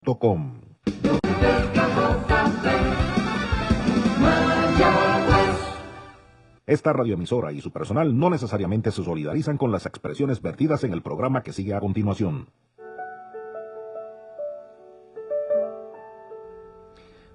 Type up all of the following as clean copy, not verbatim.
com. Esta radioemisora y su personal no necesariamente se solidarizan con las expresiones vertidas en el programa que sigue a continuación.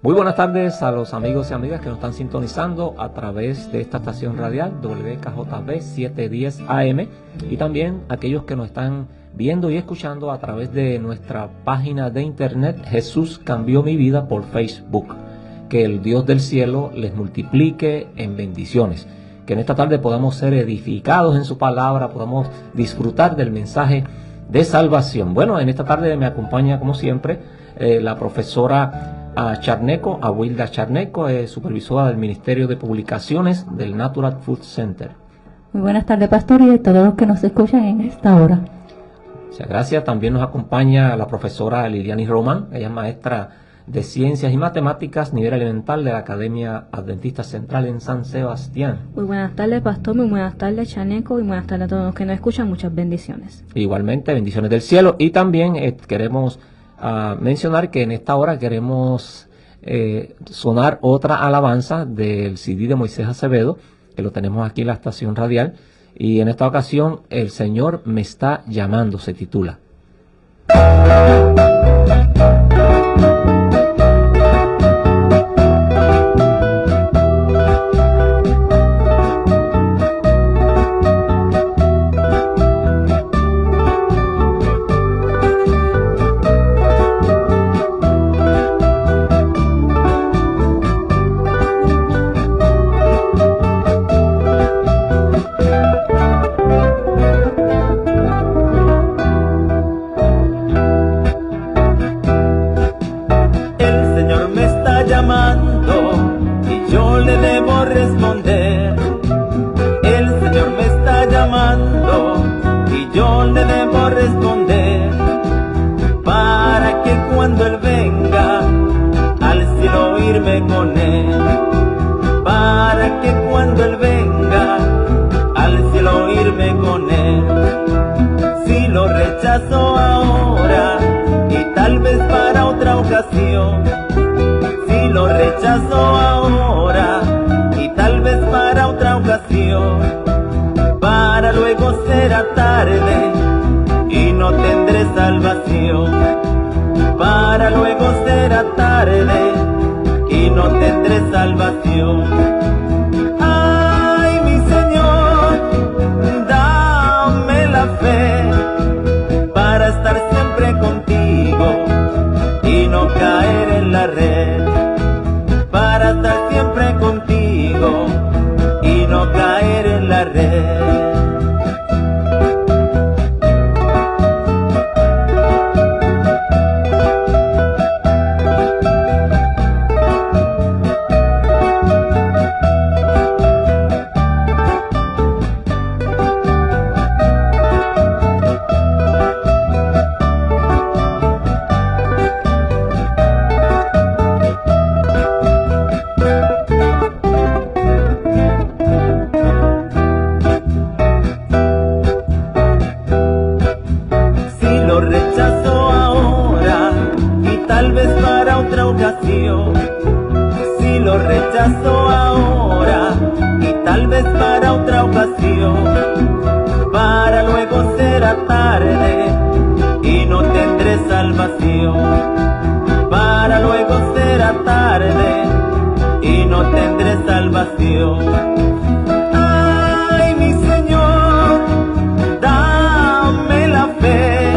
Muy buenas tardes a los amigos y amigas que nos están sintonizando a través de esta estación radial WKJB 710 AM y también aquellos que nos están viendo y escuchando a través de nuestra página de internet Jesús Cambió Mi Vida por Facebook. Que el Dios del cielo les multiplique en bendiciones. Que en esta tarde podamos ser edificados en su palabra, podamos disfrutar del mensaje de salvación. Bueno, en esta tarde me acompaña como siempre la profesora Charneco, Awilda Charneco, supervisora del Ministerio de Publicaciones del Natural Food Center. Muy buenas tardes, pastor, y a todos los que nos escuchan en esta hora. Muchas gracias. También nos acompaña la profesora Liliani Román, ella es maestra de Ciencias y Matemáticas, nivel elemental de la Academia Adventista Central en San Sebastián. Muy buenas tardes, pastor, muy buenas tardes, Chaneco, y buenas tardes a todos los que nos escuchan, muchas bendiciones. Igualmente, bendiciones del cielo. Y también queremos mencionar que en esta hora queremos sonar otra alabanza del CD de Moisés Acevedo, que lo tenemos aquí en la estación radial, y en esta ocasión, El Señor me está llamando, se titula. Si lo rechazo ahora y tal vez para otra ocasión, para luego será tarde y no tendré salvación. Para luego será tarde y no tendré salvación. Ay, mi Señor, dame la fe para estar siempre contigo y no caer en la red, para estar siempre contigo y no caer en la red. Si lo rechazo ahora y tal vez para otra ocasión, para luego será tarde y no tendré salvación. Para luego será tarde y no tendré salvación. Ay, mi Señor, dame la fe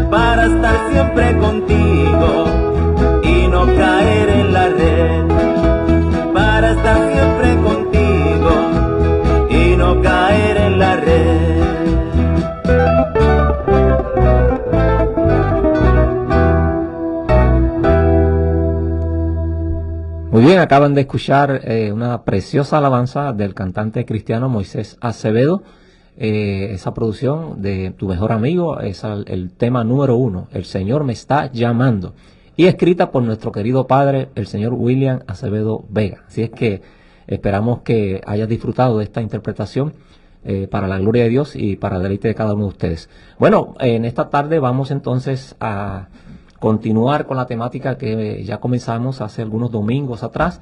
para estar siempre contigo y no caer en la red, para estar siempre contigo y no caer en la red. Muy bien, acaban de escuchar una preciosa alabanza del cantante cristiano Moisés Acevedo. Esa producción de Tu Mejor Amigo es el tema número 1, El Señor me está llamando, y escrita por nuestro querido padre, el señor William Acevedo Vega. Así es que esperamos que hayas disfrutado de esta interpretación para la gloria de Dios y para el deleite de cada uno de ustedes. Bueno, en esta tarde vamos entonces a continuar con la temática que ya comenzamos hace algunos domingos atrás,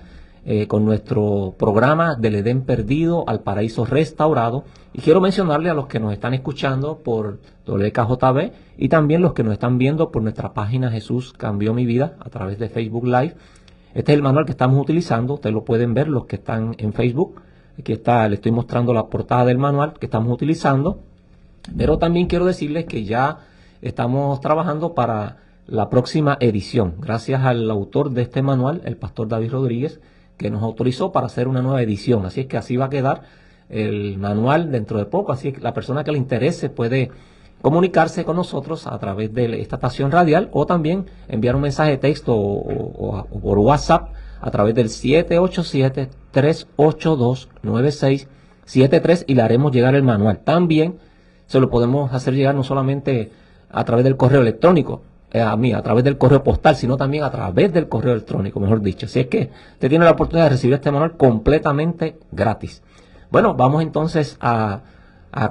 con nuestro programa del Edén perdido al paraíso restaurado. Y quiero mencionarle a los que nos están escuchando por WKJB y también los que nos están viendo por nuestra página Jesús Cambió Mi Vida a través de Facebook Live. Este es el manual que estamos utilizando, ustedes lo pueden ver los que están en Facebook. Aquí está, le estoy mostrando la portada del manual que estamos utilizando. Pero también quiero decirles que ya estamos trabajando para la próxima edición, gracias al autor de este manual, el pastor David Rodríguez, que nos autorizó para hacer una nueva edición. Así es que así va a quedar el manual dentro de poco. Así que la persona que le interese puede comunicarse con nosotros a través de esta estación radial o también enviar un mensaje de texto o por WhatsApp a través del 787-382-9673 y le haremos llegar el manual. También se lo podemos hacer llegar no solamente a través del correo electrónico, a través del correo postal, sino también a través del correo electrónico, mejor dicho. Así es que usted tiene la oportunidad de recibir este manual completamente gratis. Bueno, vamos entonces a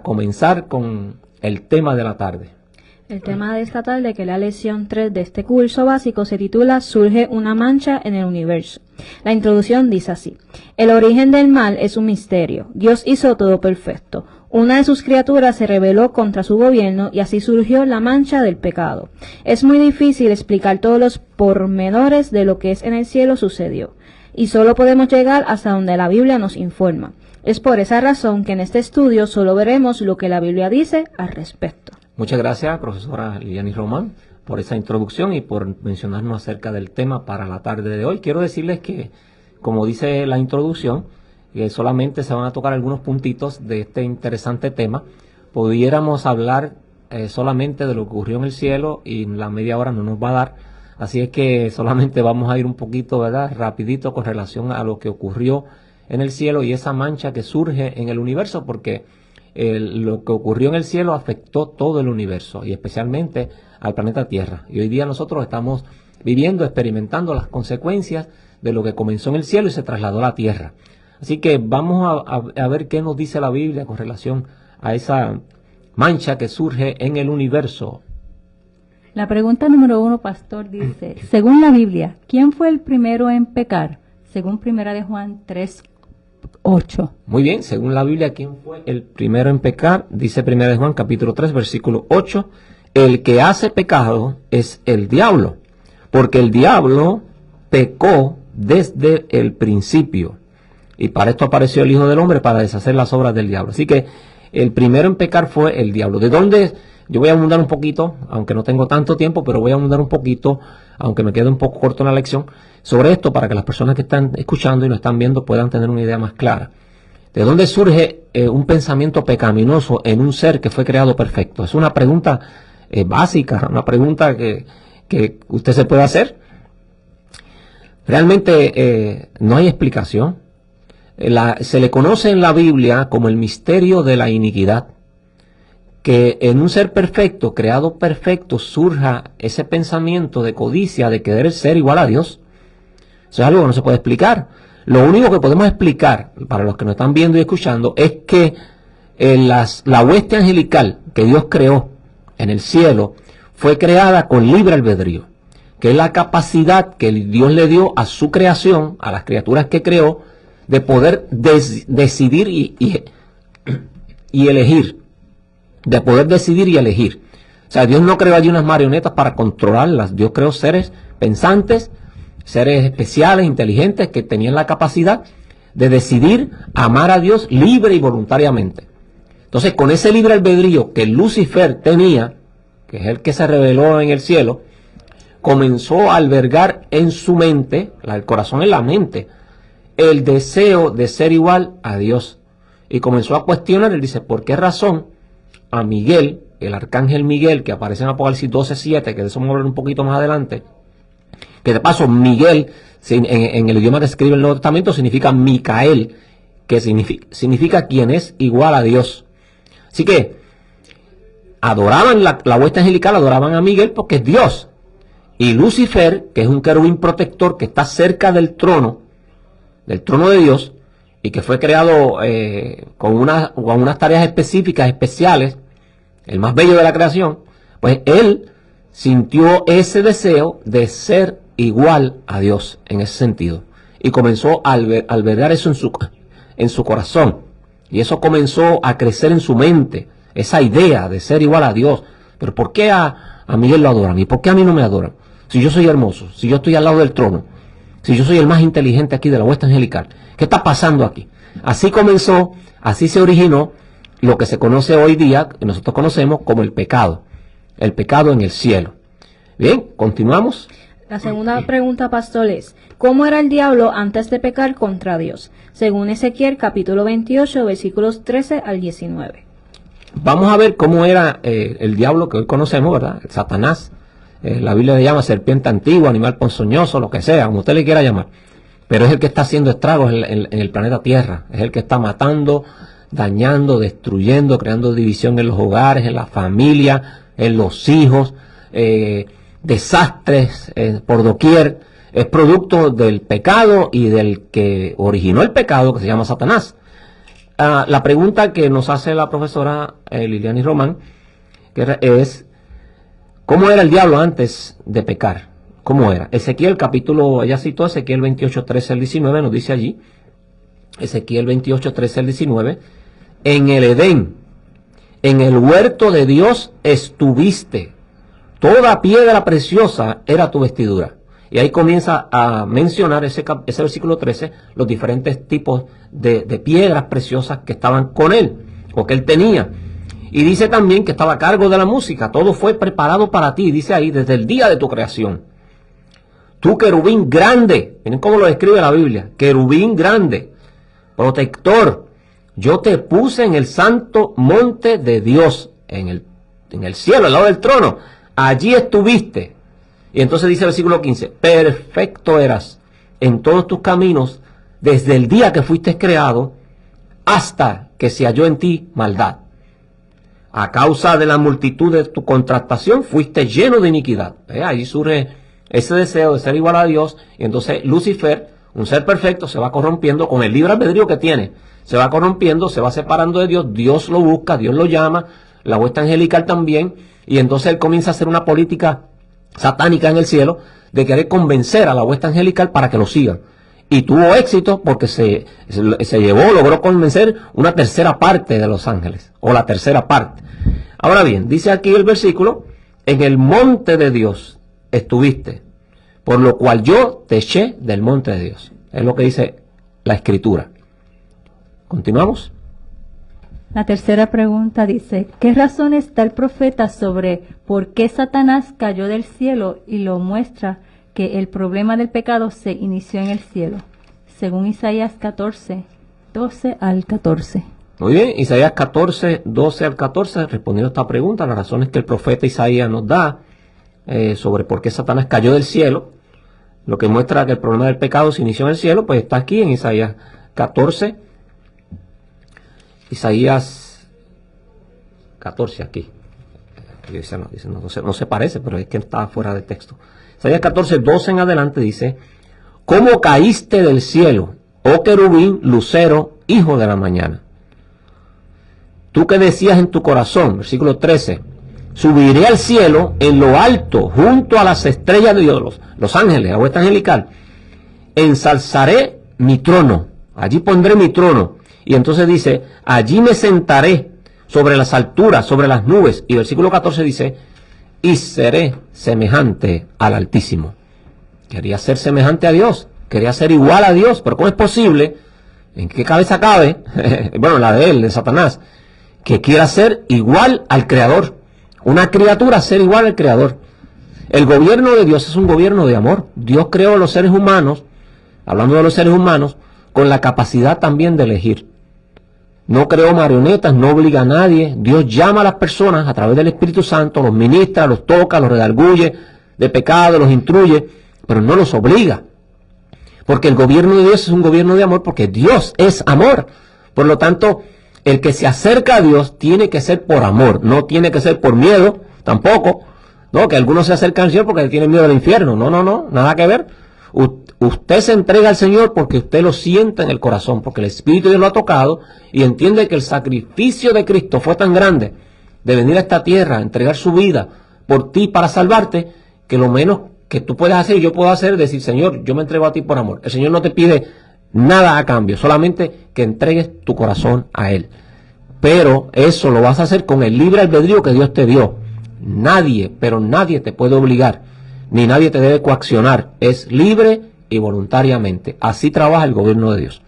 comenzar con el tema de la tarde. El tema de esta tarde, que es la lección 3 de este curso básico, se titula Surge una mancha en el universo. La introducción dice así: el origen del mal es un misterio. Dios hizo todo perfecto. Una de sus criaturas se rebeló contra su gobierno y así surgió la mancha del pecado. Es muy difícil explicar todos los pormenores de lo que es en el cielo sucedió, y solo podemos llegar hasta donde la Biblia nos informa. Es por esa razón que en este estudio solo veremos lo que la Biblia dice al respecto. Muchas gracias, profesora Liliani Román, por esa introducción y por mencionarnos acerca del tema para la tarde de hoy. Quiero decirles que, como dice la introducción, que solamente se van a tocar algunos puntitos de este interesante tema. Pudiéramos hablar solamente de lo que ocurrió en el cielo y la media hora no nos va a dar. Así es que solamente vamos a ir un poquito, ¿verdad?, rapidito con relación a lo que ocurrió en el cielo y esa mancha que surge en el universo, porque lo que ocurrió en el cielo afectó todo el universo y especialmente al planeta Tierra. Y hoy día nosotros estamos viviendo, experimentando las consecuencias de lo que comenzó en el cielo y se trasladó a la Tierra. Así que vamos a ver qué nos dice la Biblia con relación a esa mancha que surge en el universo. La pregunta número 1, pastor, dice: según la Biblia, ¿quién fue el primero en pecar? Según 1 de Juan 3:8. Muy bien, según la Biblia, ¿quién fue el primero en pecar? Dice 1 de Juan capítulo 3, versículo 8: el que hace pecado es el diablo, porque el diablo pecó desde el principio. Y para esto apareció el Hijo del Hombre, para deshacer las obras del diablo. Así que el primero en pecar fue el diablo. ¿De dónde? Yo voy a abundar un poquito, aunque no tengo tanto tiempo, pero voy a abundar un poquito, aunque me quede un poco corto en la lección, sobre esto para que las personas que están escuchando y nos están viendo puedan tener una idea más clara. ¿De dónde surge un pensamiento pecaminoso en un ser que fue creado perfecto? Es una pregunta básica, una pregunta que usted se puede hacer. Realmente no hay explicación. Se le conoce en la Biblia como el misterio de la iniquidad, que en un ser perfecto, creado perfecto, surja ese pensamiento de codicia, de querer ser igual a Dios. Eso es algo que no se puede explicar. Lo único que podemos explicar, para los que nos están viendo y escuchando, es que la hueste angelical que Dios creó en el cielo fue creada con libre albedrío, que es la capacidad que Dios le dio a su creación, a las criaturas que creó, de poder decidir y elegir, de poder decidir y elegir. O sea, Dios no creó allí unas marionetas para controlarlas. Dios creó seres pensantes, seres especiales, inteligentes, que tenían la capacidad de decidir amar a Dios libre y voluntariamente. Entonces, con ese libre albedrío que Lucifer tenía, que es el que se reveló en el cielo, comenzó a albergar en su mente, el corazón en la mente, el deseo de ser igual a Dios. Y comenzó a cuestionar, él dice, ¿por qué razón a Miguel, el arcángel Miguel, que aparece en Apocalipsis 12:7, que de eso vamos a hablar un poquito más adelante, que de paso Miguel, en el idioma que escribe el Nuevo Testamento, significa Micael, que significa quien es igual a Dios. Así que adoraban la hueste angelical, adoraban a Miguel porque es Dios. Y Lucifer, que es un querubín protector que está cerca del trono de Dios, y que fue creado con unas tareas específicas, especiales, el más bello de la creación, pues él sintió ese deseo de ser igual a Dios en ese sentido. Y comenzó a albergar eso en su corazón. Y eso comenzó a crecer en su mente, esa idea de ser igual a Dios. Pero ¿por qué a Miguel lo adoran? ¿Y por qué a mí no me adoran? Si yo soy hermoso, si yo estoy al lado del trono, si yo soy el más inteligente aquí de la hueste angelical, ¿qué está pasando aquí? Así comenzó, así se originó lo que se conoce hoy día, que nosotros conocemos como el pecado en el cielo. Bien, continuamos. La segunda pregunta, pastor, es: ¿cómo era el diablo antes de pecar contra Dios? Según Ezequiel capítulo 28, versículos 13 al 19. Vamos a ver cómo era el diablo que hoy conocemos, ¿verdad? El Satanás. La Biblia le llama serpiente antigua, animal ponzoñoso, lo que sea, como usted le quiera llamar. Pero es el que está haciendo estragos en el planeta Tierra. Es el que está matando, dañando, destruyendo, creando división en los hogares, en la familia, en los hijos, desastres por doquier. Es producto del pecado y del que originó el pecado, que se llama Satanás. La pregunta que nos hace la profesora Liliani Román es: ¿cómo era el diablo antes de pecar? ¿Cómo era? Ezequiel capítulo, ella citó Ezequiel 28, 13 al 19, nos dice allí, Ezequiel 28, 13 al 19, en el Edén, en el huerto de Dios estuviste, toda piedra preciosa era tu vestidura. Y ahí comienza a mencionar ese versículo 13, los diferentes tipos de piedras preciosas que estaban con él, o que él tenía. Y dice también que estaba a cargo de la música, todo fue preparado para ti, dice ahí, desde el día de tu creación. Tú, querubín grande, miren cómo lo describe la Biblia, querubín grande, protector, yo te puse en el santo monte de Dios, en el cielo, al lado del trono, allí estuviste. Y entonces dice el versículo 15, perfecto eras en todos tus caminos, desde el día que fuiste creado, hasta que se halló en ti maldad. A causa de la multitud de tu contratación, fuiste lleno de iniquidad. Ahí surge ese deseo de ser igual a Dios, y entonces Lucifer, un ser perfecto, se va corrompiendo con el libre albedrío que tiene. Se va corrompiendo, se va separando de Dios, Dios lo busca, Dios lo llama, la hueste angelical también, y entonces él comienza a hacer una política satánica en el cielo de querer convencer a la hueste angelical para que lo sigan. Y tuvo éxito porque logró convencer una tercera parte de los ángeles, o la tercera parte. Ahora bien, dice aquí el versículo, en el monte de Dios estuviste, por lo cual yo te eché del monte de Dios. Es lo que dice la Escritura. ¿Continuamos? La tercera pregunta dice, ¿qué razones da el profeta sobre por qué Satanás cayó del cielo? Y lo muestra que el problema del pecado se inició en el cielo, según Isaías 14, 12 al 14. Muy bien, Isaías 14, 12 al 14, respondiendo a esta pregunta, las razones que el profeta Isaías nos da sobre por qué Satanás cayó del cielo, lo que muestra que el problema del pecado se inició en el cielo, pues está aquí en Isaías 14, Isaías 14 aquí. No se parece, pero es que está fuera de texto. Isaías 14, 12 en adelante dice, ¿cómo caíste del cielo, oh querubín, lucero, hijo de la mañana? Tú que decías en tu corazón, versículo 13, subiré al cielo en lo alto, junto a las estrellas de Dios, los ángeles, la hueste angelical, ensalzaré mi trono, allí pondré mi trono. Y entonces dice, allí me sentaré sobre las alturas, sobre las nubes. Y versículo 14 dice, y seré semejante al Altísimo. Quería ser semejante a Dios, quería ser igual a Dios, pero ¿cómo es posible? ¿En qué cabeza cabe? Bueno, la de él, de Satanás, que quiera ser igual al Creador. Una criatura ser igual al Creador. El gobierno de Dios es un gobierno de amor. Dios creó a los seres humanos, hablando de los seres humanos, con la capacidad también de elegir. No creó marionetas, no obliga a nadie. Dios llama a las personas a través del Espíritu Santo, los ministra, los toca, los redarguye de pecado, los instruye, pero no los obliga. Porque el gobierno de Dios es un gobierno de amor, porque Dios es amor. Por lo tanto, el que se acerca a Dios tiene que ser por amor, no tiene que ser por miedo, tampoco. No, que algunos se acercan al Señor porque tienen miedo al infierno. No, nada que ver. Usted se entrega al Señor porque usted lo siente en el corazón, porque el Espíritu de Dios lo ha tocado y entiende que el sacrificio de Cristo fue tan grande de venir a esta tierra, entregar su vida por ti para salvarte, que lo menos que tú puedes hacer y yo puedo hacer es decir, Señor, yo me entrego a ti por amor. El Señor no te pide nada a cambio, solamente que entregues tu corazón a Él. Pero eso lo vas a hacer con el libre albedrío que Dios te dio. Nadie, pero nadie te puede obligar, ni nadie te debe coaccionar. Es libre y voluntariamente. Así trabaja el gobierno de Dios.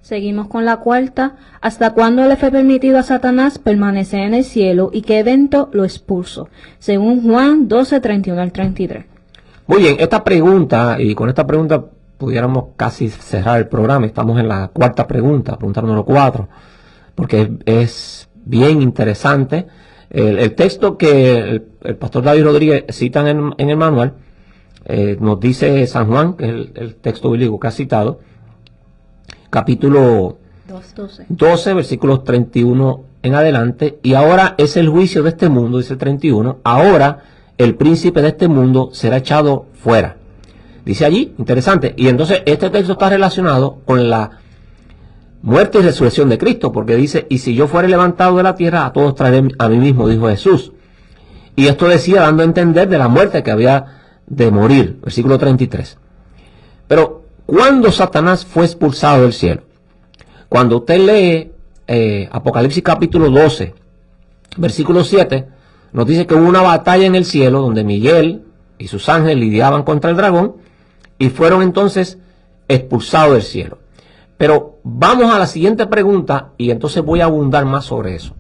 Seguimos con la cuarta. ¿Hasta cuándo le fue permitido a Satanás permanecer en el cielo y qué evento lo expuso? Según Juan 12, 31 al 33. Muy bien, esta pregunta, y con esta pregunta pudiéramos casi cerrar el programa. Estamos en la cuarta pregunta número 4, porque es bien interesante. El texto que el pastor David Rodríguez cita en el manual, nos dice San Juan, que es el texto bíblico que ha citado, capítulo 12, versículos 31 en adelante. Y ahora es el juicio de este mundo, dice el 31, ahora el príncipe de este mundo será echado fuera. Dice allí, interesante. Y entonces este texto está relacionado con la muerte y resurrección de Cristo, porque dice, y si yo fuere levantado de la tierra, a todos traeré a mí mismo, dijo Jesús. Y esto decía dando a entender de la muerte que había de morir, versículo 33. Pero, ¿cuándo Satanás fue expulsado del cielo? Cuando usted lee Apocalipsis capítulo 12, versículo 7, nos dice que hubo una batalla en el cielo donde Miguel y sus ángeles lidiaban contra el dragón y fueron entonces expulsados del cielo. Pero vamos a la siguiente pregunta y entonces voy a abundar más sobre eso.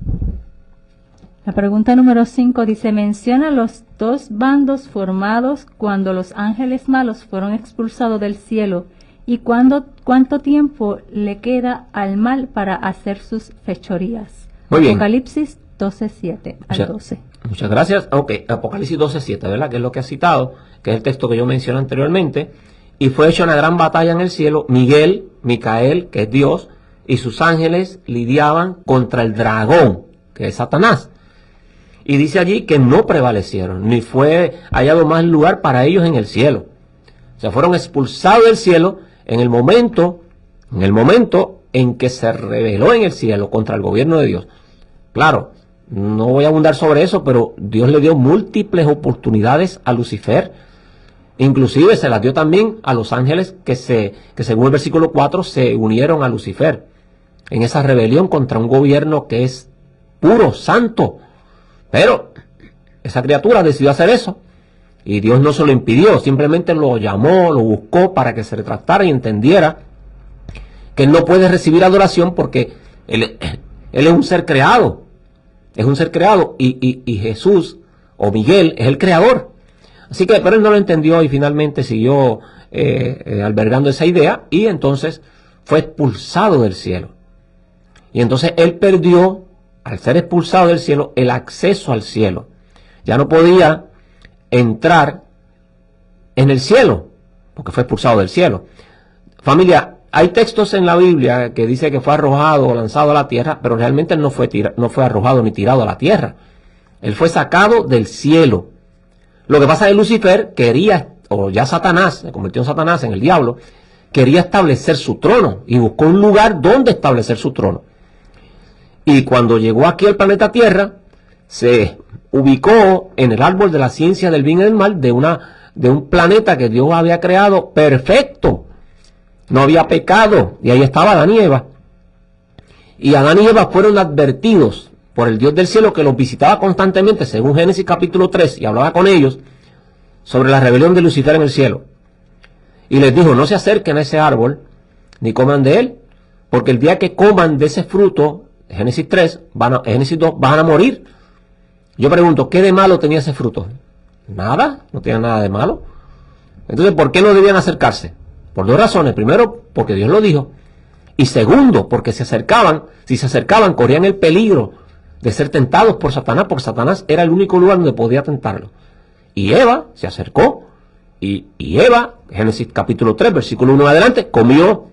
La pregunta número 5 dice, menciona los dos bandos formados cuando los ángeles malos fueron expulsados del cielo y cuánto tiempo le queda al mal para hacer sus fechorías. Muy bien. Apocalipsis 12:7 al 12. Muchas gracias. Ok, Apocalipsis 12:7, ¿verdad? Que es lo que ha citado, que es el texto que yo mencioné anteriormente. Y fue hecha una gran batalla en el cielo. Miguel, Micael, que es Dios, y sus ángeles lidiaban contra el dragón, que es Satanás. Y dice allí que no prevalecieron, ni fue hallado más lugar para ellos en el cielo. O sea, fueron expulsados del cielo en el momento en que se rebeló en el cielo contra el gobierno de Dios. Claro, no voy a abundar sobre eso, pero Dios le dio múltiples oportunidades a Lucifer. Inclusive se las dio también a los ángeles que según el versículo 4 se unieron a Lucifer en esa rebelión contra un gobierno que es puro, santo. Pero esa criatura decidió hacer eso y Dios no se lo impidió, simplemente lo llamó, lo buscó para que se retractara y entendiera que él no puede recibir adoración porque él es un ser creado, y Jesús o Miguel es el creador. Así que, pero él no lo entendió y finalmente siguió albergando esa idea y entonces fue expulsado del cielo. Y entonces él perdió, al ser expulsado del cielo, el acceso al cielo. Ya no podía entrar en el cielo, porque fue expulsado del cielo. Familia, hay textos en la Biblia que dice que fue arrojado o lanzado a la tierra, pero realmente él no fue arrojado ni tirado a la tierra. Él fue sacado del cielo. Lo que pasa es que Lucifer quería, o ya Satanás, se convirtió en Satanás, en el diablo, quería establecer su trono y buscó un lugar donde establecer su trono. Y cuando llegó aquí al planeta Tierra, se ubicó en el árbol de la ciencia del bien y del mal de un planeta que Dios había creado perfecto. No había pecado, y ahí estaba Adán y Eva. Y Adán y Eva fueron advertidos por el Dios del cielo que los visitaba constantemente, según Génesis capítulo 3, y hablaba con ellos sobre la rebelión de Lucifer en el cielo. Y les dijo, no se acerquen a ese árbol, ni coman de él, porque el día que coman de ese fruto, Génesis 3, Génesis 2, van a morir. Yo pregunto, ¿qué de malo tenía ese fruto? Nada, no tenía nada de malo. Entonces, ¿por qué no debían acercarse? Por dos razones. Primero, porque Dios lo dijo. Y segundo, porque si se acercaban, corrían el peligro de ser tentados por Satanás, porque Satanás era el único lugar donde podía tentarlo. Y Eva se acercó, y Eva, Génesis capítulo 3, versículo 1 en adelante, comió.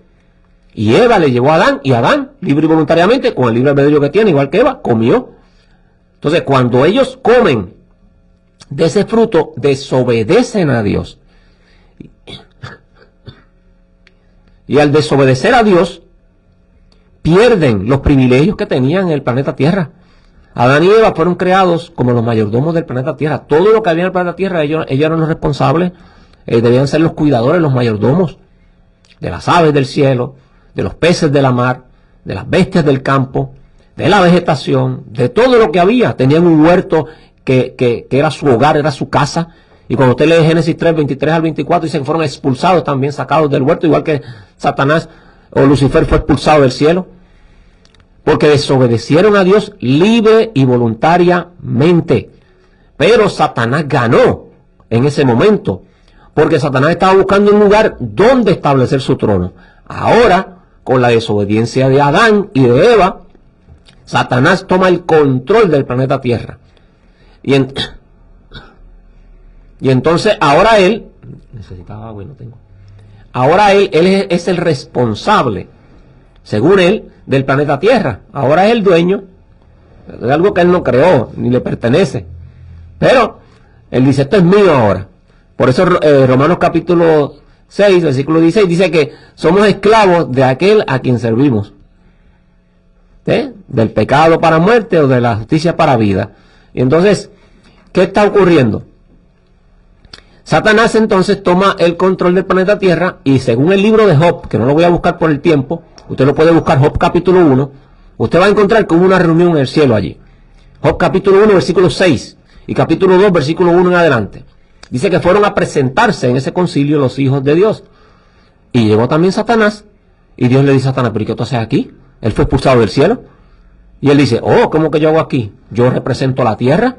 Y Eva le llevó a Adán, y Adán, libre y voluntariamente, con el libre albedrío que tiene, igual que Eva, comió. Entonces, cuando ellos comen de ese fruto, desobedecen a Dios. Y al desobedecer a Dios, pierden los privilegios que tenían en el planeta Tierra. Adán y Eva fueron creados como los mayordomos del planeta Tierra. Todo lo que había en el planeta Tierra, ellos eran los responsables, debían ser los cuidadores, los mayordomos de las aves del cielo, de los peces de la mar, de las bestias del campo, de la vegetación, de todo lo que había. Tenían un huerto que era su hogar, era su casa. Y cuando usted lee Génesis 3, 23 al 24, dice que fueron expulsados también, sacados del huerto, igual que Satanás o Lucifer fue expulsado del cielo. Porque desobedecieron a Dios libre y voluntariamente. Pero Satanás ganó en ese momento, porque Satanás estaba buscando un lugar donde establecer su trono. Ahora, con la desobediencia de Adán y de Eva, Satanás toma el control del planeta Tierra. Y entonces ahora él, necesitaba agua y no tengo. Ahora él es el responsable, según él, del planeta Tierra. Ahora es el dueño de algo que él no creó, ni le pertenece. Pero él dice, esto es mío ahora. Por eso Romanos capítulo 6, versículo 16, dice que somos esclavos de aquel a quien servimos. Del pecado para muerte o de la justicia para vida. Y entonces, ¿qué está ocurriendo? Satanás entonces toma el control del planeta Tierra y según el libro de Job, que no lo voy a buscar por el tiempo, usted lo puede buscar, Job capítulo 1, usted va a encontrar que hubo una reunión en el cielo allí. Job capítulo 1, versículo 6 y capítulo 2, versículo 1 en adelante. Dice que fueron a presentarse en ese concilio los hijos de Dios. Y llegó también Satanás y Dios le dice a Satanás, ¿pero qué tú haces aquí? Él fue expulsado del cielo. Y él dice, ¿cómo que yo hago aquí? Yo represento a la tierra.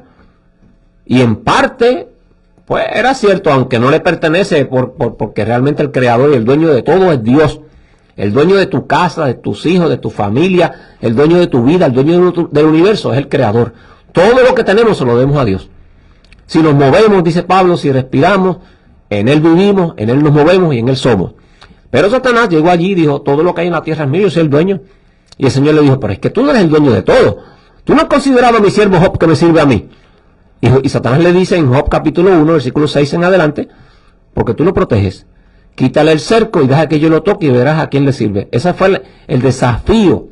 Y en parte, pues era cierto, aunque no le pertenece, porque realmente el creador y el dueño de todo es Dios. El dueño de tu casa, de tus hijos, de tu familia, el dueño de tu vida, el dueño del universo es el creador. Todo lo que tenemos se lo debemos a Dios. Si nos movemos, dice Pablo, si respiramos, en Él vivimos, en Él nos movemos y en Él somos. Pero Satanás llegó allí y dijo, todo lo que hay en la tierra es mío, yo soy el dueño. Y el Señor le dijo, pero es que tú no eres el dueño de todo. Tú no has considerado a mi siervo Job que me sirve a mí. Y Satanás le dice en Job capítulo 1, versículo 6 en adelante, porque tú lo proteges. Quítale el cerco y deja que yo lo toque y verás a quién le sirve. Ese fue el desafío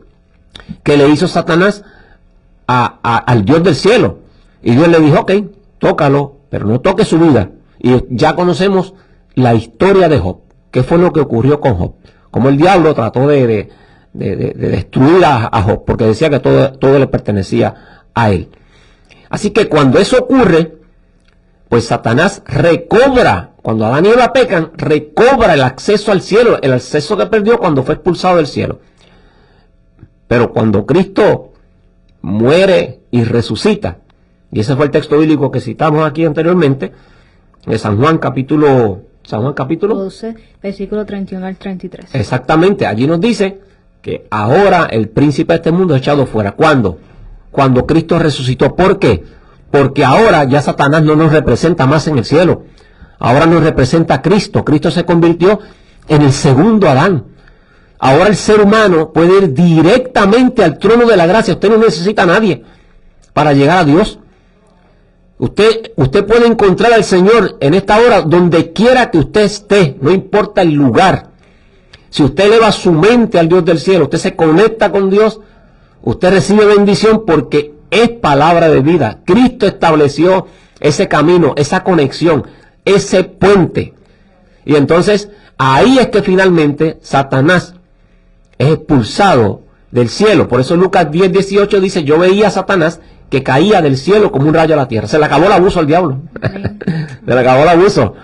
que le hizo Satanás al Dios del cielo. Y Dios le dijo, ok, tócalo, pero no toque su vida. Y ya conocemos la historia de Job. ¿Qué fue lo que ocurrió con Job? Como el diablo trató de destruir a Job, porque decía que todo le pertenecía a él. Así que cuando eso ocurre, pues Satanás recobra, cuando Adán y Eva pecan, recobra el acceso al cielo, el acceso que perdió cuando fue expulsado del cielo. Pero cuando Cristo muere y resucita, y ese fue el texto bíblico que citamos aquí anteriormente, de San Juan capítulo 12, versículo 31 al 33. Exactamente, allí nos dice que ahora el príncipe de este mundo es echado fuera. ¿Cuándo? Cuando Cristo resucitó. ¿Por qué? Porque ahora ya Satanás no nos representa más en el cielo. Ahora nos representa Cristo. Cristo se convirtió en el segundo Adán. Ahora el ser humano puede ir directamente al trono de la gracia. Usted no necesita a nadie para llegar a Dios. Usted puede encontrar al Señor en esta hora donde quiera que usted esté, no importa el lugar. Si usted eleva su mente al Dios del cielo, usted se conecta con Dios, usted recibe bendición porque es palabra de vida. Cristo estableció ese camino, esa conexión, ese puente. Y entonces ahí es que finalmente Satanás es expulsado del cielo. Por eso Lucas 10:18 dice, yo veía a Satanás que caía del cielo como un rayo a la tierra. Se le acabó el abuso al diablo. Se le acabó el abuso.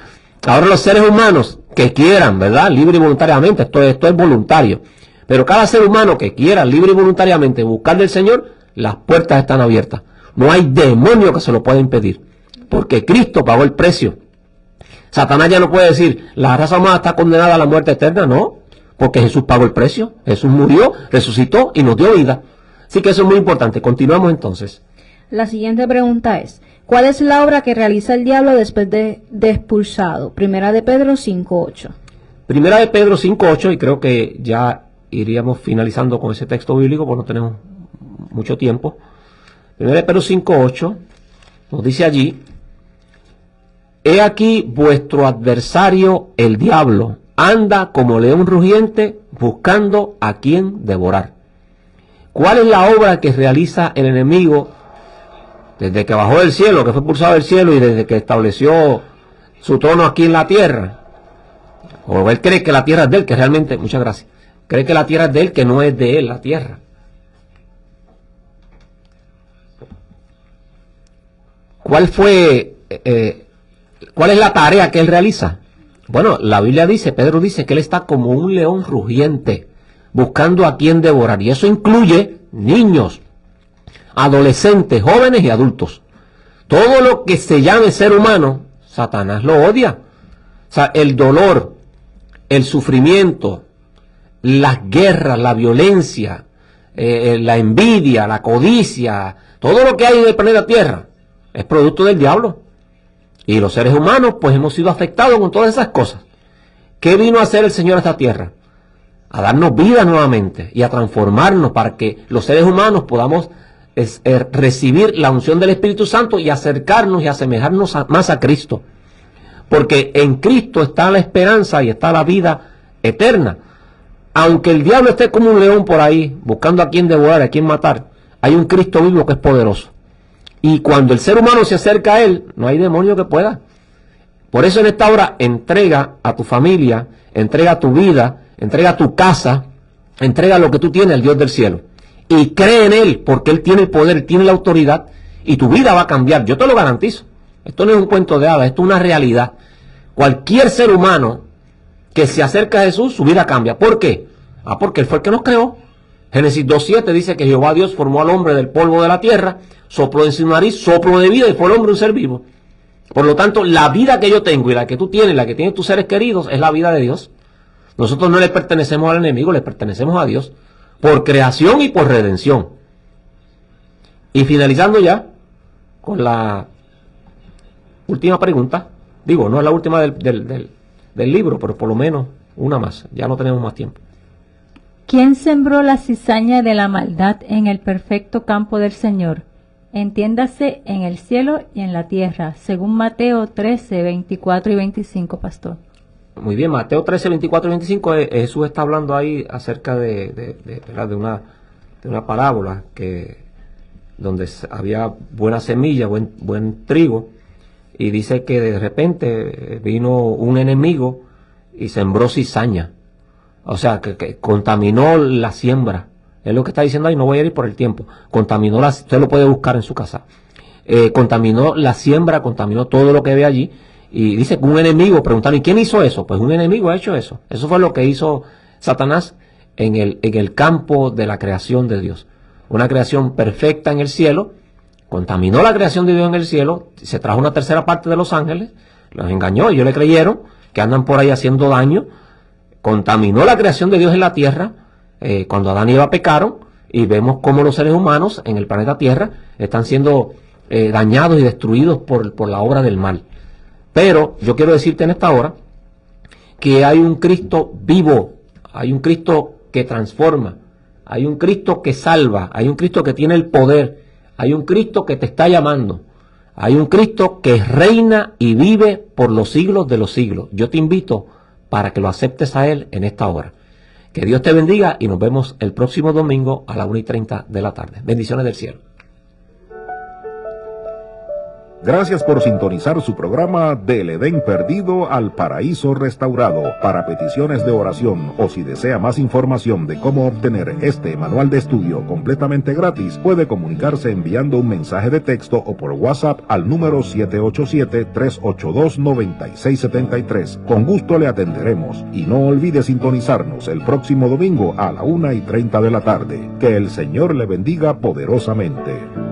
Ahora los seres humanos que quieran, ¿verdad? Libre y voluntariamente, esto es voluntario. Pero cada ser humano que quiera libre y voluntariamente buscar del Señor, las puertas están abiertas. No hay demonio que se lo pueda impedir. Porque Cristo pagó el precio. Satanás ya no puede decir, la raza humana está condenada a la muerte eterna. No, porque Jesús pagó el precio. Jesús murió, resucitó y nos dio vida. Así que eso es muy importante. Continuamos entonces. La siguiente pregunta es, ¿cuál es la obra que realiza el diablo después de expulsado? Primera de Pedro 5:8. Primera de Pedro 5:8, y creo que ya iríamos finalizando con ese texto bíblico porque no tenemos mucho tiempo. Primera de Pedro 5:8 nos dice allí, he aquí vuestro adversario el diablo anda como león rugiente buscando a quien devorar. ¿Cuál es la obra que realiza el enemigo desde que bajó del cielo, que fue expulsado del cielo, y desde que estableció su trono aquí en la tierra, o él cree que la tierra es de él, que realmente, muchas gracias, cree que la tierra es de él, que no es de él la tierra. ¿Cuál es la tarea que él realiza? Bueno, la Biblia dice, Pedro dice que él está como un león rugiente, buscando a quien devorar, y eso incluye niños, adolescentes, jóvenes y adultos. Todo lo que se llame ser humano, Satanás lo odia. O sea, el dolor, el sufrimiento, las guerras, la violencia, la envidia, la codicia, todo lo que hay en el planeta Tierra es producto del diablo. Y los seres humanos pues hemos sido afectados con todas esas cosas. ¿Qué vino a hacer el Señor a esta tierra? A darnos vida nuevamente y a transformarnos para que los seres humanos podamos recibir la unción del Espíritu Santo y acercarnos y asemejarnos más a Cristo. Porque en Cristo está la esperanza y está la vida eterna. Aunque el diablo esté como un león por ahí, buscando a quien devorar, a quien matar, hay un Cristo vivo que es poderoso. Y cuando el ser humano se acerca a él, no hay demonio que pueda. Por eso en esta hora entrega a tu familia, entrega tu vida, entrega tu casa, entrega lo que tú tienes al Dios del cielo. Y cree en Él, porque Él tiene el poder, tiene la autoridad, y tu vida va a cambiar. Yo te lo garantizo. Esto no es un cuento de hadas, esto es una realidad. Cualquier ser humano que se acerca a Jesús, su vida cambia. ¿Por qué? Porque Él fue el que nos creó. Génesis 2.7 dice que Jehová Dios formó al hombre del polvo de la tierra, sopló en su nariz, soplo de vida, y fue el hombre un ser vivo. Por lo tanto, la vida que yo tengo y la que tú tienes, la que tienen tus seres queridos, es la vida de Dios. Nosotros no le pertenecemos al enemigo, le pertenecemos a Dios, por creación y por redención. Y finalizando ya con la última pregunta, digo, no es la última del libro, pero por lo menos una más, ya no tenemos más tiempo. ¿Quién sembró la cizaña de la maldad en el perfecto campo del Señor? Entiéndase en el cielo y en la tierra, según Mateo 13, 24 y 25, pastor. Muy bien, Mateo 13, 24 y 25, Jesús está hablando ahí acerca de una parábola donde había buena semilla, buen trigo, y dice que de repente vino un enemigo y sembró cizaña. O sea, que contaminó la siembra. Es lo que está diciendo ahí, no voy a ir por el tiempo. Contaminó usted lo puede buscar en su casa. Contaminó la siembra, contaminó todo lo que ve allí. Y dice que un enemigo, preguntaron, ¿y quién hizo eso? Pues un enemigo ha hecho eso. Eso fue lo que hizo Satanás en el campo de la creación de Dios. Una creación perfecta en el cielo. Contaminó la creación de Dios en el cielo. Se trajo una tercera parte de los ángeles. Los engañó, ellos le creyeron que andan por ahí haciendo daño. Contaminó la creación de Dios en la tierra cuando Adán y Eva pecaron, y vemos cómo los seres humanos en el planeta Tierra están siendo dañados y destruidos por la obra del mal. Pero yo quiero decirte en esta hora que hay un Cristo vivo, hay un Cristo que transforma, hay un Cristo que salva, hay un Cristo que tiene el poder, hay un Cristo que te está llamando, hay un Cristo que reina y vive por los siglos de los siglos. Yo te invito para que lo aceptes a Él en esta hora. Que Dios te bendiga y nos vemos el próximo domingo a las 1:30 de la tarde. Bendiciones del cielo. Gracias por sintonizar su programa Del Edén Perdido al Paraíso Restaurado. Para peticiones de oración o si desea más información de cómo obtener este manual de estudio completamente gratis, puede comunicarse enviando un mensaje de texto o por WhatsApp al número 787-382-9673. Con gusto le atenderemos y no olvide sintonizarnos el próximo domingo a la 1:30 de la tarde. Que el Señor le bendiga poderosamente.